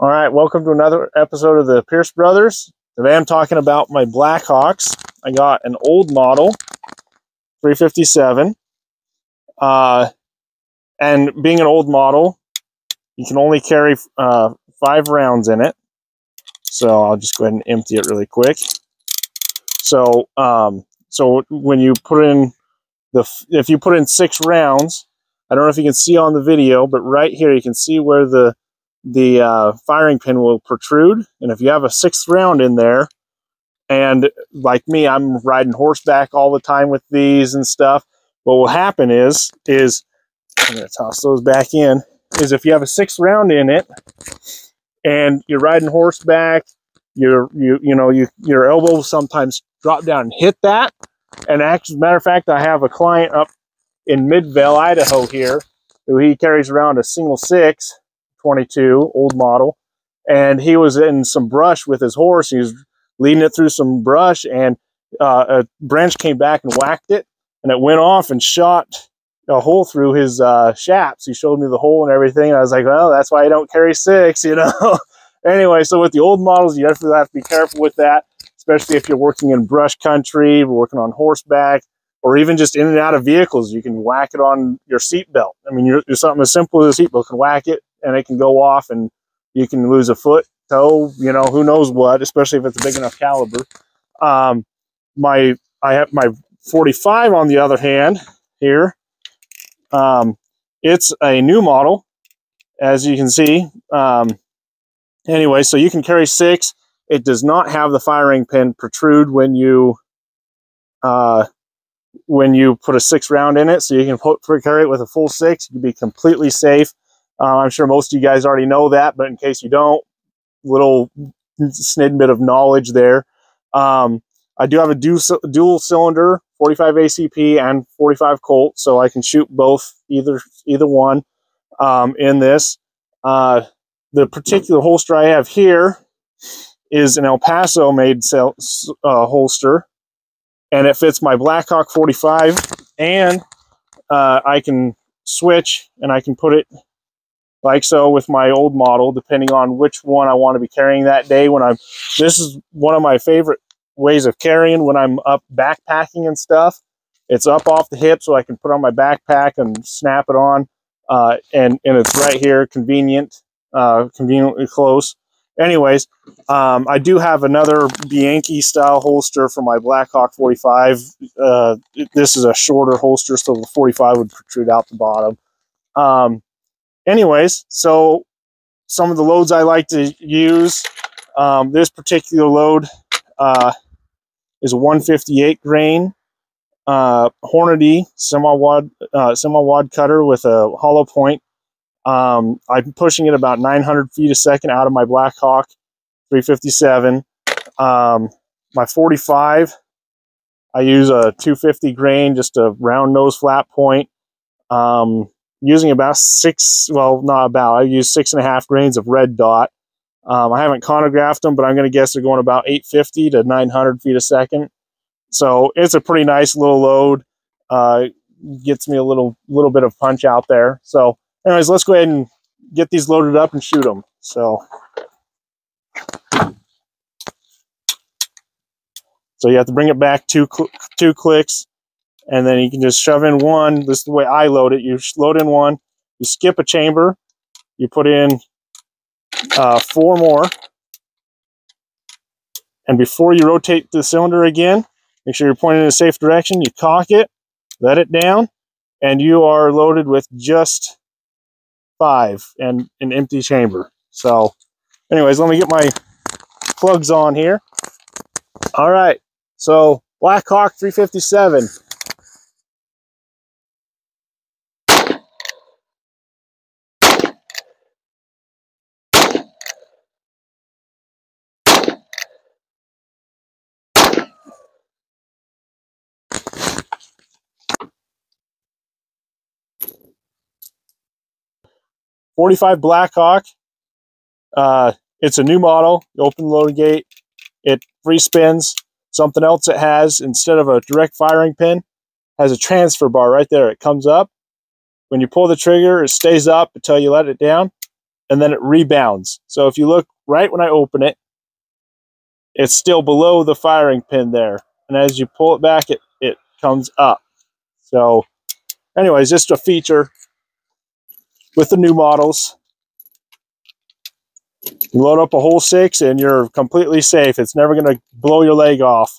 All right, welcome to another episode of the Pierce Brothers. Today I'm talking about my Blackhawks. I got an old model, 357. And being an old model, you can only carry 5 rounds in it. So I'll just go ahead and empty it really quick. So when you put in if you put in 6 rounds, I don't know if you can see on the video, but right here you can see where the firing pin will protrude. And if you have a 6th round in there, and like me, I'm riding horseback all the time with these and stuff, what will happen is I'm going to toss those back in, is if you have a 6th round in it and you're riding horseback, your elbows sometimes drop down and hit that. And actually, as a matter of fact, I have a client up in Midvale, Idaho here, who he carries around a single 6 22 old model, and he was in some brush with his horse. He was leading it through some brush, and a branch came back and whacked it, and it went off and shot a hole through his shaps. He showed me the hole and everything, and I was like, well, that's why I don't carry 6, you know. Anyway, so with the old models, you definitely have to be careful with that, especially if you're working in brush country, working on horseback, or even just in and out of vehicles. You can whack it on your seatbelt. I mean, you're something as simple as a seatbelt can whack it, and it can go off, and you can lose a foot, toe, you know, who knows what, especially if it's a big enough caliber. I have my 45 on the other hand here. It's a new model, as you can see. Anyway, so you can carry 6. It does not have the firing pin protrude when you put a 6th round in it, so you can carry it with a full 6. You can be completely safe. I'm sure most of you guys already know that, but in case you don't, little snippet of knowledge there. I do have a dual cylinder 45 ACP and 45 Colt, so I can shoot both, either one in this. The particular holster I have here is an El Paso made holster, and it fits my Blackhawk 45, and I can switch and I can put it like so with my old model, depending on which one I want to be carrying that day. This is one of my favorite ways of carrying when I'm up backpacking and stuff. It's up off the hip, so I can put on my backpack and snap it on, and it's right here, conveniently close. Anyways, I do have another Bianchi style holster for my Blackhawk 45. This is a shorter holster, so the 45 would protrude out the bottom. Anyways, so some of the loads I like to use, this particular load is a 158 grain Hornady semi-wad cutter with a hollow point. I'm pushing it about 900 feet a second out of my Blackhawk 357. My 45, I use a 250 grain, just a round nose flat point. Using about I use 6.5 grains of red dot. I haven't chronographed them, but I'm going to guess they're going about 850 to 900 feet a second. So it's a pretty nice little load. Gets me a little bit of punch out there. So anyways, let's go ahead and get these loaded up and shoot them. So you have to bring it back two clicks, and then you can just shove in one. This is the way I load it. You load in one, you skip a chamber, you put in 4 more, and before you rotate the cylinder again, make sure you're pointing in a safe direction. You cock it, let it down, and you are loaded with just 5 and an empty chamber. So anyways, let me get my plugs on here. All right, so Blackhawk 357. .45 Blackhawk. It's a new model. You open the loading gate, it free spins. Something else it has, instead of a direct firing pin, has a transfer bar right there. It comes up. When you pull the trigger, it stays up until you let it down. and then it rebounds. So if you look right when I open it, it's still below the firing pin there. And as you pull it back, it comes up. So anyways, just a feature with the new models. You load up a whole 6 and you're completely safe. It's never going to blow your leg off.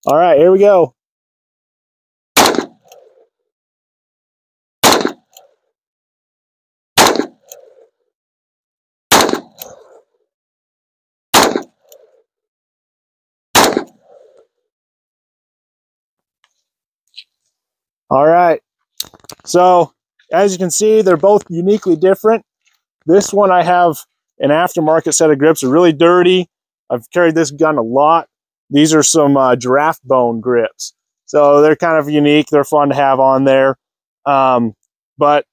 All right, here we go. All right, so as you can see, they're both uniquely different. This one, I have an aftermarket set of grips. They're really dirty. I've carried this gun a lot. These are some giraffe bone grips. So they're kind of unique. They're fun to have on there. But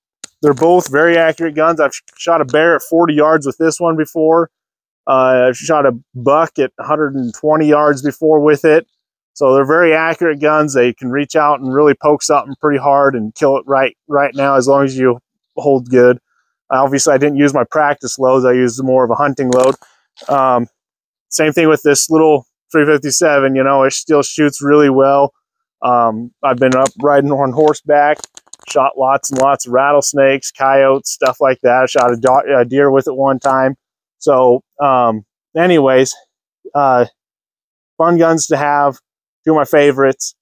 they're both very accurate guns. I've shot a bear at 40 yards with this one before. I've shot a buck at 120 yards before with it. So they're very accurate guns. They can reach out and really poke something pretty hard and kill it right now, as long as you hold good. Obviously, I didn't use my practice loads. I used more of a hunting load. Same thing with this little 357. You know, it still shoots really well. I've been up riding on horseback, shot lots and lots of rattlesnakes, coyotes, stuff like that. I shot a deer with it one time. So anyways, fun guns to have. Two of my favorites.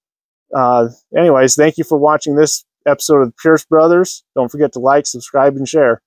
Anyways, thank you for watching this episode of the Pierce Brothers. Don't forget to like, subscribe, and share.